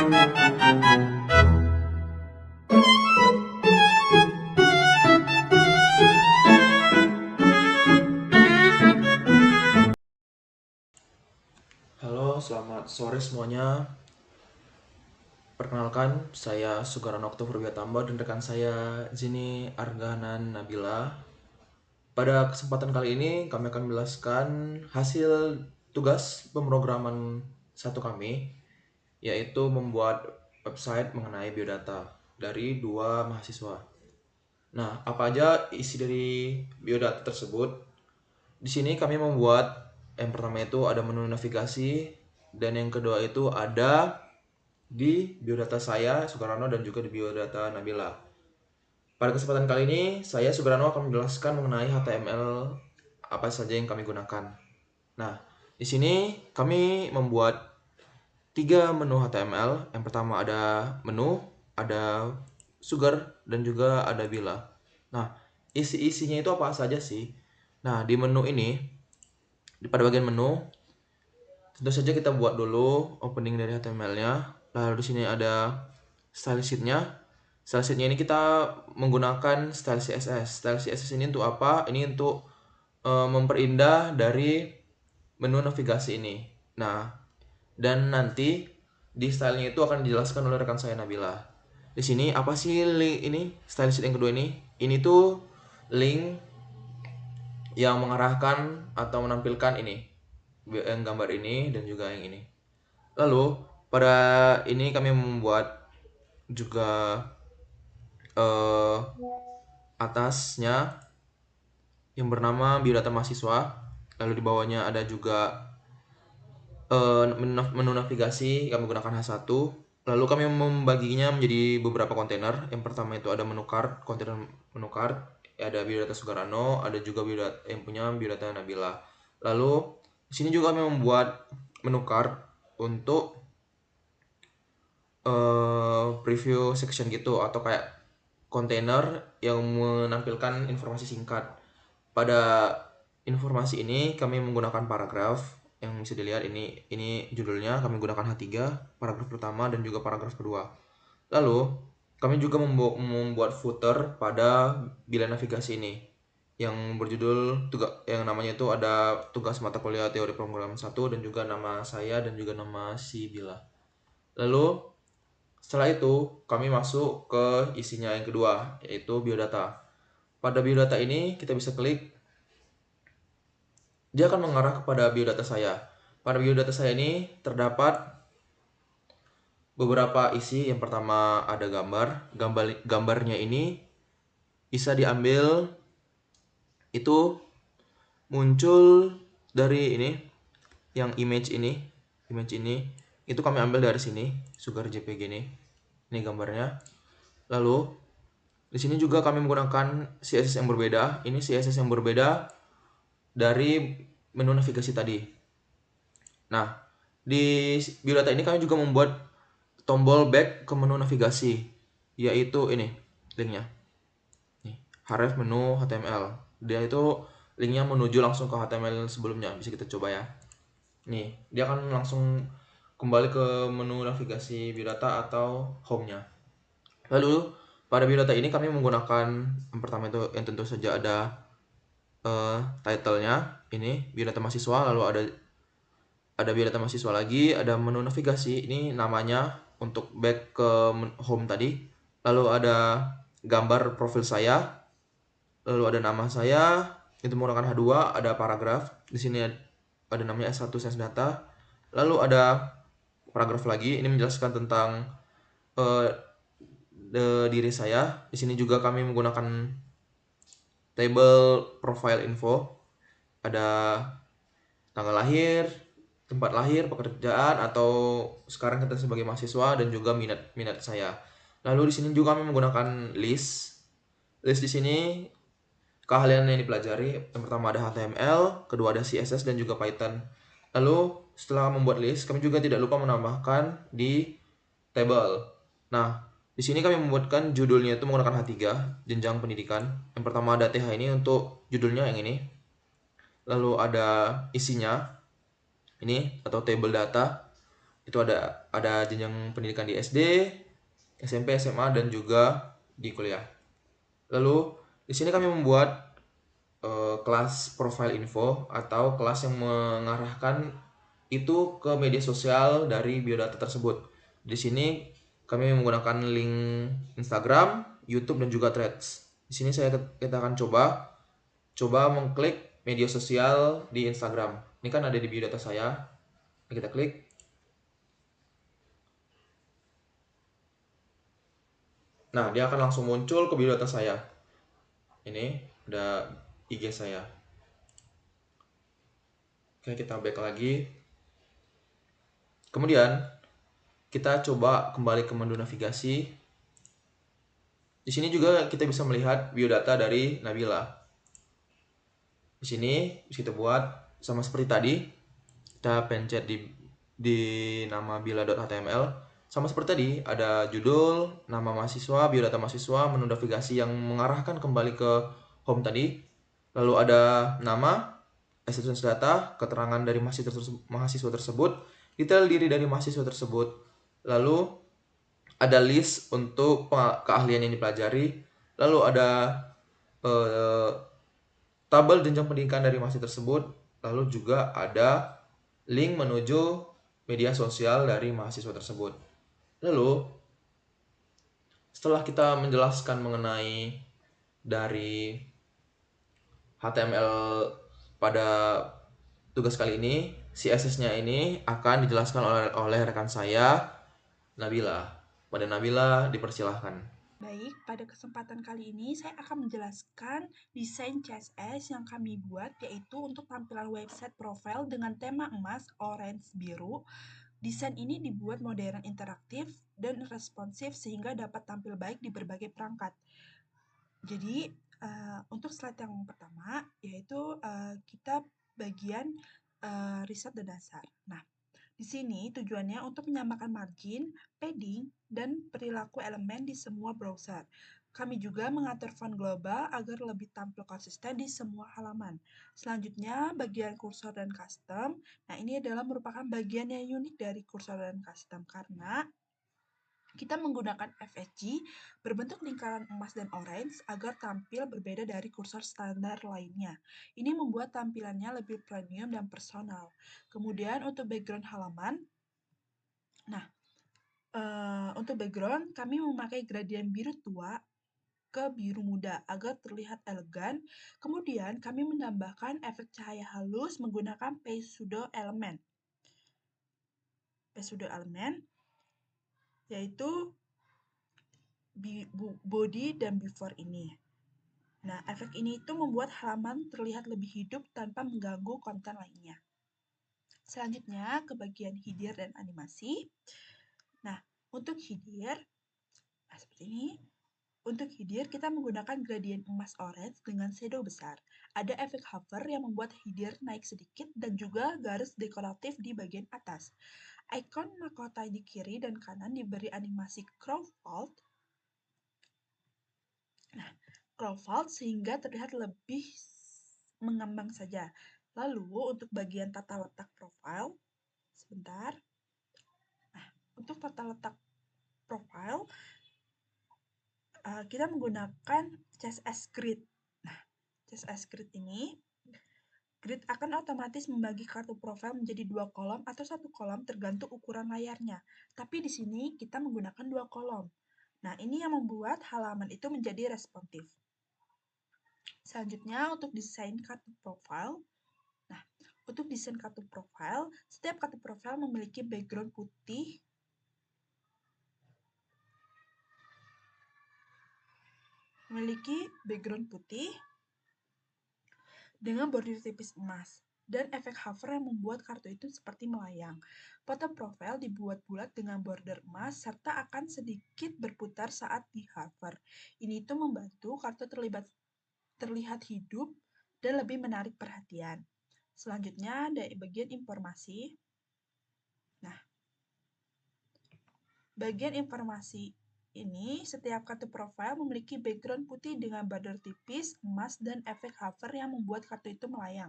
Halo, selamat sore semuanya. Perkenalkan, saya Sugarano Oktober Wiatamba dan rekan saya Zini Arganan Nabila. Pada kesempatan kali ini kami akan menjelaskan hasil tugas pemrograman satu kami, yaitu membuat website mengenai biodata dari dua mahasiswa. Nah, apa aja isi dari biodata tersebut? Di sini kami membuat yang pertama itu ada menu navigasi, dan yang kedua itu ada di biodata saya Sugarano dan juga di biodata Nabila. Pada kesempatan kali ini saya Sugarano akan menjelaskan mengenai HTML apa saja yang kami gunakan. Nah, di sini kami membuat 3 menu HTML. Yang pertama ada menu, ada Sugar, dan juga ada Bila. Nah, isi-isinya itu apa saja sih? Nah, di menu ini, pada bagian menu, tentu saja kita buat dulu opening dari HTML-nya. Lalu di sini ada style sheet-nya. Style sheet-nya ini kita menggunakan style CSS. Style CSS ini untuk apa? Ini untuk memperindah dari menu navigasi ini. Nah, dan nanti di stylenya itu akan dijelaskan oleh rekan saya Nabila. Di sini apa sih link ini? Style sheet yang kedua ini? Ini tuh link yang mengarahkan atau menampilkan ini, yang gambar ini dan juga yang ini. Lalu pada ini kami membuat juga eh, atasnya yang bernama biodata mahasiswa. Lalu di bawahnya ada juga menu navigasi kami gunakan H1. Lalu kami membaginya menjadi beberapa kontainer. Yang pertama itu ada menu card, kontainer menu card, ada biodata Sugarano, ada juga biodata yang punya biodata Nabila. Lalu di sini juga kami membuat menu card untuk preview section gitu, atau kayak kontainer yang menampilkan informasi singkat. Pada informasi ini kami menggunakan paragraf yang bisa dilihat ini judulnya kami gunakan H3, paragraf pertama dan juga paragraf kedua. Lalu kami juga membuat footer pada bila navigasi ini yang berjudul yang namanya itu ada tugas mata kuliah teori pemrograman 1 dan juga nama saya dan juga nama si Bila. Lalu setelah itu kami masuk ke isinya yang kedua, yaitu biodata. Pada biodata ini kita bisa klik, dia akan mengarah kepada biodata saya. Pada biodata saya ini terdapat beberapa isi. Yang pertama ada gambarnya ini bisa diambil, itu muncul dari ini, yang image ini itu kami ambil dari sini, Sugar JPG ini gambarnya. Lalu di sini juga kami menggunakan CSS yang berbeda. Ini CSS yang berbeda dari menu navigasi tadi. Nah, di biodata ini kami juga membuat tombol back ke menu navigasi, yaitu ini linknya. Nih, href menu HTML. Dia itu linknya menuju langsung ke HTML sebelumnya. Bisa kita coba ya. Nih, dia akan langsung kembali ke menu navigasi biodata atau home-nya. Lalu pada biodata ini kami menggunakan yang pertama itu yang tentu saja ada title-nya, ini biodata mahasiswa. Lalu ada biodata mahasiswa lagi, ada menu navigasi, ini namanya untuk back ke home tadi. Lalu ada gambar profil saya, lalu ada nama saya, itu menggunakan H2, ada paragraf, di sini ada namanya S1 Science Data. Lalu ada paragraf lagi, ini menjelaskan tentang diri saya. Di sini juga kami menggunakan table profile info, ada tanggal lahir, tempat lahir, pekerjaan, atau sekarang kita sebagai mahasiswa, dan juga minat saya. Lalu di sini juga kami menggunakan list. List di sini keahlian yang dipelajari, yang pertama ada HTML, kedua ada CSS dan juga Python. Lalu setelah membuat list, kami juga tidak lupa menambahkan di table. Nah, di sini kami membuatkan judulnya itu menggunakan H3, jenjang pendidikan. Yang pertama ada TH ini untuk judulnya yang ini. Lalu ada isinya ini atau table data. Itu ada jenjang pendidikan di SD, SMP, SMA dan juga di kuliah. Lalu di sini kami membuat kelas profile info atau kelas yang mengarahkan itu ke media sosial dari biodata tersebut. Di sini kami menggunakan link Instagram, YouTube dan juga Threads. Di sini kita akan coba mengklik media sosial di Instagram. Ini kan ada di biodata saya. Kita klik. Nah, dia akan langsung muncul ke biodata saya. Ini ada IG saya. Oke, kita back lagi. Kemudian kita coba kembali ke menu navigasi. Di sini juga kita bisa melihat biodata dari Nabila. Di sini bisa kita buat sama seperti tadi. Kita pencet di nama bila.html. Sama seperti tadi, ada judul, nama mahasiswa, biodata mahasiswa, menu navigasi yang mengarahkan kembali ke home tadi. Lalu ada nama, attendance data, keterangan dari mahasiswa tersebut, detail diri dari mahasiswa tersebut. Lalu ada list untuk keahlian yang dipelajari. Lalu ada eh, tabel jenjang pendidikan dari mahasiswa tersebut. Lalu juga ada link menuju media sosial dari mahasiswa tersebut. Lalu setelah kita menjelaskan mengenai dari HTML pada tugas kali ini, CSS-nya ini akan dijelaskan oleh rekan saya, Nabila. Pada Nabila dipersilahkan. Baik, pada kesempatan kali ini saya akan menjelaskan desain CSS yang kami buat, yaitu untuk tampilan website profile dengan tema emas, orange, biru. Desain ini dibuat modern, interaktif, dan responsif sehingga dapat tampil baik di berbagai perangkat. Jadi, untuk slide yang pertama, yaitu kita bagian riset dan dasar. Nah, di sini tujuannya untuk menyamakan margin, padding, dan perilaku elemen di semua browser. Kami juga mengatur font global agar lebih tampil konsisten di semua halaman. Selanjutnya, bagian kursor dan custom. Nah, ini adalah merupakan bagian yang unik dari kursor dan custom karena kita menggunakan FSG berbentuk lingkaran emas dan orange agar tampil berbeda dari kursor standar lainnya. Ini membuat tampilannya lebih premium dan personal. Kemudian untuk background halaman, nah untuk background kami memakai gradien biru tua ke biru muda agar terlihat elegan. Kemudian kami menambahkan efek cahaya halus menggunakan pseudo element. Pseudo element yaitu body dan before ini. Nah, efek ini itu membuat halaman terlihat lebih hidup tanpa mengganggu konten lainnya. Selanjutnya ke bagian hidir dan animasi. Nah, untuk hidir, seperti ini. Untuk hidir, kita menggunakan gradien emas orange dengan shadow besar. Ada efek hover yang membuat hidir naik sedikit dan juga garis dekoratif di bagian atas. Icon mahkota di kiri dan kanan diberi animasi crop vault. Nah, crop vault sehingga terlihat lebih mengambang saja. Lalu untuk bagian tata letak profile, sebentar. Nah, untuk tata letak profile, kita menggunakan CSS Grid. Nah, CSS Grid ini, Grid akan otomatis membagi kartu profil menjadi 2 kolom atau 1 kolom tergantung ukuran layarnya. Tapi di sini kita menggunakan 2 kolom. Nah, ini yang membuat halaman itu menjadi responsif. Selanjutnya untuk desain kartu profil. Nah, untuk desain kartu profil, setiap kartu profil memiliki background putih dengan bordir tipis emas dan efek hover yang membuat kartu itu seperti melayang. Foto profil dibuat bulat dengan border emas serta akan sedikit berputar saat di hover. Ini itu membantu kartu terlihat hidup dan lebih menarik perhatian. Selanjutnya ada bagian informasi. Nah, bagian informasi ini, setiap kartu profil memiliki background putih dengan border tipis, emas, dan efek hover yang membuat kartu itu melayang.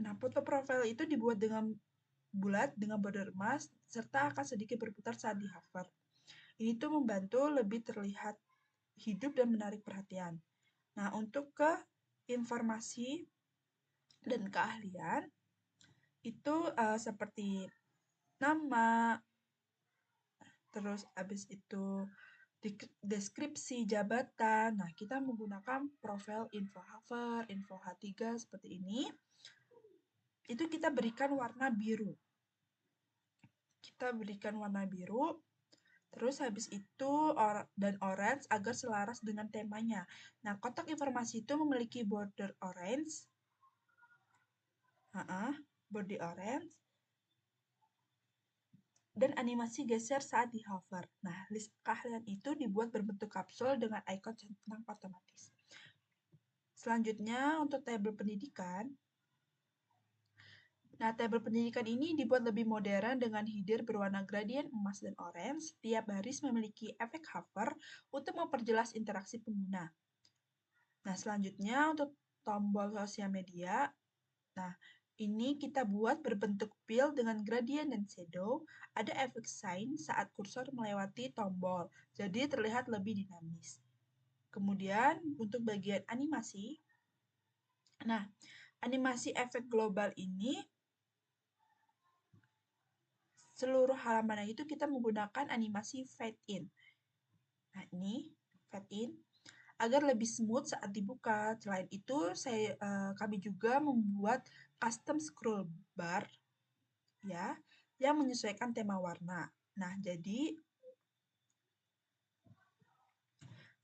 Nah, foto profil itu dibuat dengan bulat dengan border emas serta akan sedikit berputar saat di hover. Ini tuh membantu lebih terlihat hidup dan menarik perhatian. Nah, untuk ke informasi dan keahlian itu seperti nama, terus habis itu deskripsi jabatan. Nah, kita menggunakan profil info hover, info H3 seperti ini. Itu kita berikan warna biru. Kita berikan warna biru. Terus habis itu dan orange agar selaras dengan temanya. Nah, kotak informasi itu memiliki border orange. Border orange. Dan animasi geser saat di hover. Nah, list keahlian itu dibuat berbentuk kapsul dengan icon centang otomatis. Selanjutnya untuk tabel pendidikan. Nah, tabel pendidikan ini dibuat lebih modern dengan header berwarna gradien emas dan orange. Tiap baris memiliki efek hover untuk memperjelas interaksi pengguna. Nah, selanjutnya untuk tombol sosial media. Nah, ini kita buat berbentuk pil dengan gradien dan shadow. Ada efek sign saat kursor melewati tombol, jadi terlihat lebih dinamis. Kemudian untuk bagian animasi. Nah, animasi efek global ini seluruh halaman itu kita menggunakan animasi fade in. Nah, ini fade in agar lebih smooth saat dibuka. Selain itu, kami juga membuat custom scroll bar ya yang menyesuaikan tema warna. Nah, jadi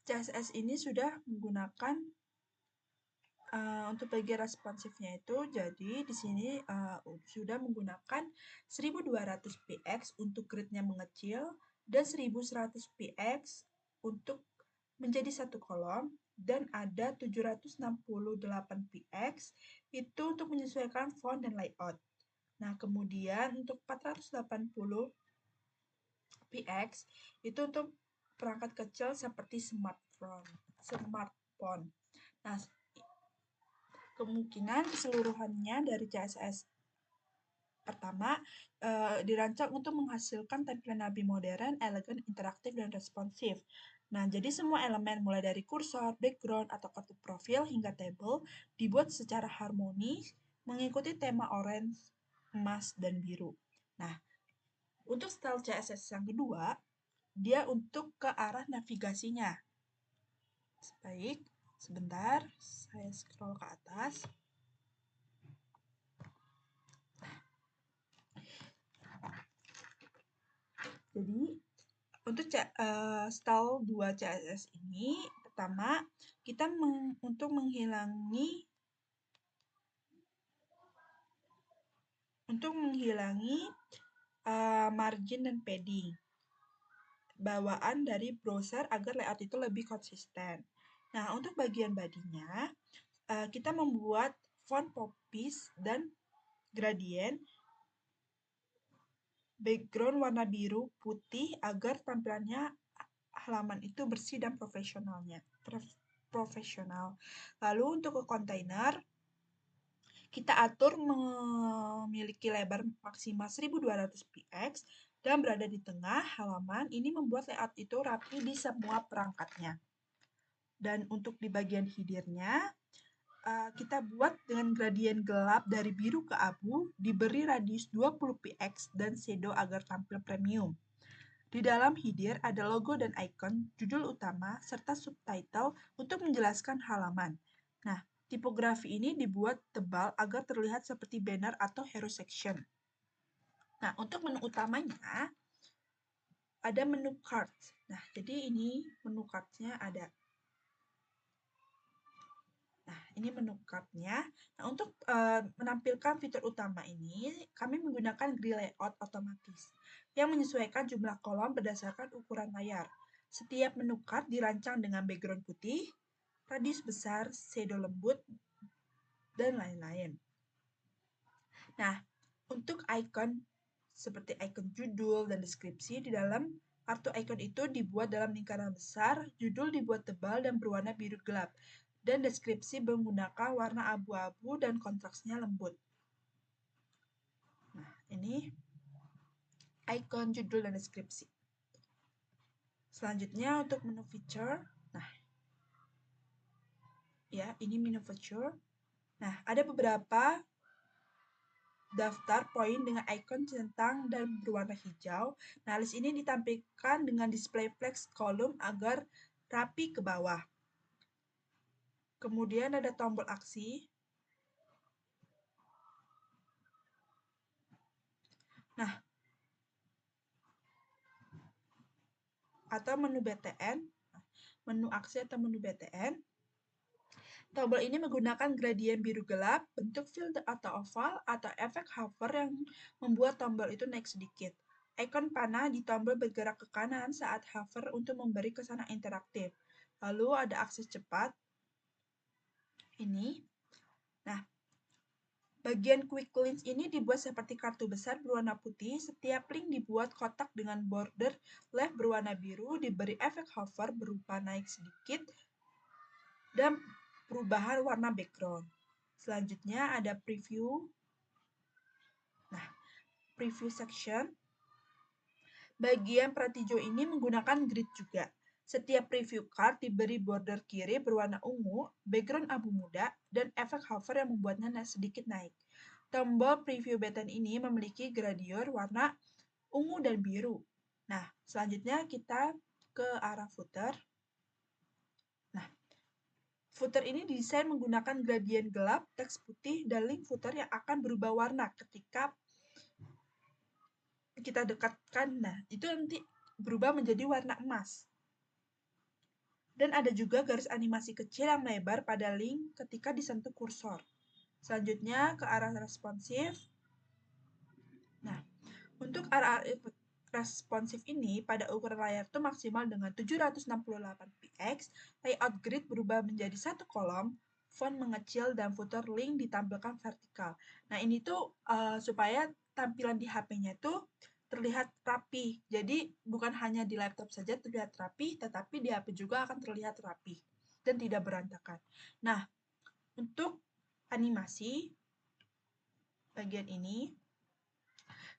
CSS ini sudah menggunakan untuk bagian responsifnya itu, jadi di sini sudah menggunakan 1200 px untuk gridnya mengecil dan 1100 px untuk menjadi satu kolom dan ada 768 px itu untuk menyesuaikan font dan layout. Nah, kemudian untuk 480 px itu untuk perangkat kecil seperti smartphone. Nah, kemungkinan keseluruhannya dari CSS pertama dirancang untuk menghasilkan tampilan lebih modern, elegan, interaktif, dan responsif. Nah, jadi semua elemen mulai dari kursor, background, atau kartu profil hingga table dibuat secara harmonis mengikuti tema orange, emas, dan biru. Nah, untuk style CSS yang kedua, dia untuk ke arah navigasinya. Baik, sebentar, saya scroll ke atas. Jadi, untuk style 2 CSS ini, pertama, kita untuk menghilangi margin dan padding bawaan dari browser agar layout itu lebih konsisten. Nah, untuk bagian bodinya, kita membuat font popis dan gradien background warna biru putih agar tampilannya halaman itu bersih dan profesional. Lalu untuk ke kontainer, kita atur memiliki lebar maksimal 1200 px dan berada di tengah halaman. Ini membuat layout itu rapi di semua perangkatnya. Dan untuk di bagian headernya, kita buat dengan gradien gelap dari biru ke abu, diberi radius 20 px dan shadow agar tampil premium. Di dalam header ada logo dan icon, judul utama, serta subtitle untuk menjelaskan halaman. Nah, tipografi ini dibuat tebal agar terlihat seperti banner atau hero section. Nah, untuk menu utamanya, ada menu cards. Nah, jadi ini menu cards-nya ada. Nah, ini menu card-nya. Nah, untuk menampilkan fitur utama ini, kami menggunakan grid layout otomatis yang menyesuaikan jumlah kolom berdasarkan ukuran layar. Setiap menu card dirancang dengan background putih, radius besar, shadow lembut, dan lain-lain. Nah, untuk icon seperti icon judul dan deskripsi di dalam kartu icon itu dibuat dalam lingkaran besar, judul dibuat tebal dan berwarna biru gelap, dan deskripsi menggunakan warna abu-abu dan kontrasnya lembut. Ini icon, judul, dan deskripsi. Selanjutnya untuk menu feature. Nah, ya, ini menu feature. Nah, ada beberapa daftar poin dengan ikon centang dan berwarna hijau. Nah, list ini ditampilkan dengan display flex kolom agar rapi ke bawah. Kemudian ada tombol aksi. Nah, atau menu BTN, menu aksi atau menu BTN. Tombol ini menggunakan gradien biru gelap, bentuk filter atau oval, atau efek hover yang membuat tombol itu naik sedikit. Ikon panah di tombol bergerak ke kanan saat hover untuk memberi kesan interaktif. Lalu ada akses cepat. Ini. Nah, bagian quick links ini dibuat seperti kartu besar berwarna putih. Setiap link dibuat kotak dengan border left berwarna biru, diberi efek hover berupa naik sedikit, dan perubahan warna background. Selanjutnya ada preview. Nah, preview section. Bagian plat hijau ini menggunakan grid juga. Setiap preview card diberi border kiri berwarna ungu, background abu muda, dan efek hover yang membuatnya sedikit naik. Tombol preview button ini memiliki gradient warna ungu dan biru. Nah, selanjutnya kita ke arah footer. Nah, footer ini didesain menggunakan gradien gelap, teks putih, dan link footer yang akan berubah warna ketika kita dekatkan. Nah, itu nanti berubah menjadi warna emas. Dan ada juga garis animasi kecil yang melebar pada link ketika disentuh kursor. Selanjutnya ke arah responsif. Nah, untuk arah responsif ini pada ukuran layar itu maksimal dengan 768 px, layout grid berubah menjadi satu kolom, font mengecil, dan footer link ditampilkan vertikal. Nah, ini tuh supaya tampilan di HP-nya tuh terlihat rapi. Jadi bukan hanya di laptop saja terlihat rapi, tetapi di HP juga akan terlihat rapi dan tidak berantakan. Nah, untuk animasi bagian ini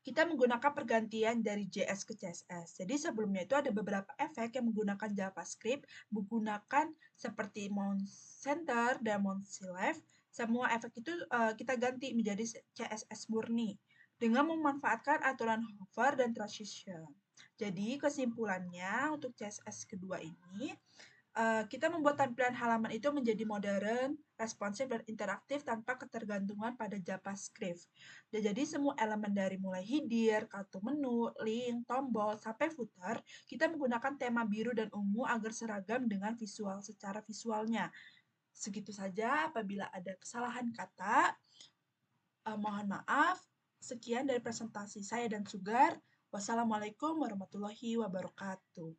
kita menggunakan pergantian dari JS ke CSS. Jadi sebelumnya itu ada beberapa efek yang menggunakan JavaScript, menggunakan seperti mount center dan mount select. Semua efek itu kita ganti menjadi CSS murni dengan memanfaatkan aturan hover dan transition. Jadi kesimpulannya untuk CSS kedua ini, kita membuat tampilan halaman itu menjadi modern, responsif, dan interaktif tanpa ketergantungan pada JavaScript. Dan jadi semua elemen dari mulai header, kartu menu, link, tombol, sampai footer, kita menggunakan tema biru dan ungu agar seragam dengan visual secara visualnya. Segitu saja, apabila ada kesalahan kata, mohon maaf. Sekian dari presentasi saya dan Sugar. Wassalamualaikum warahmatullahi wabarakatuh.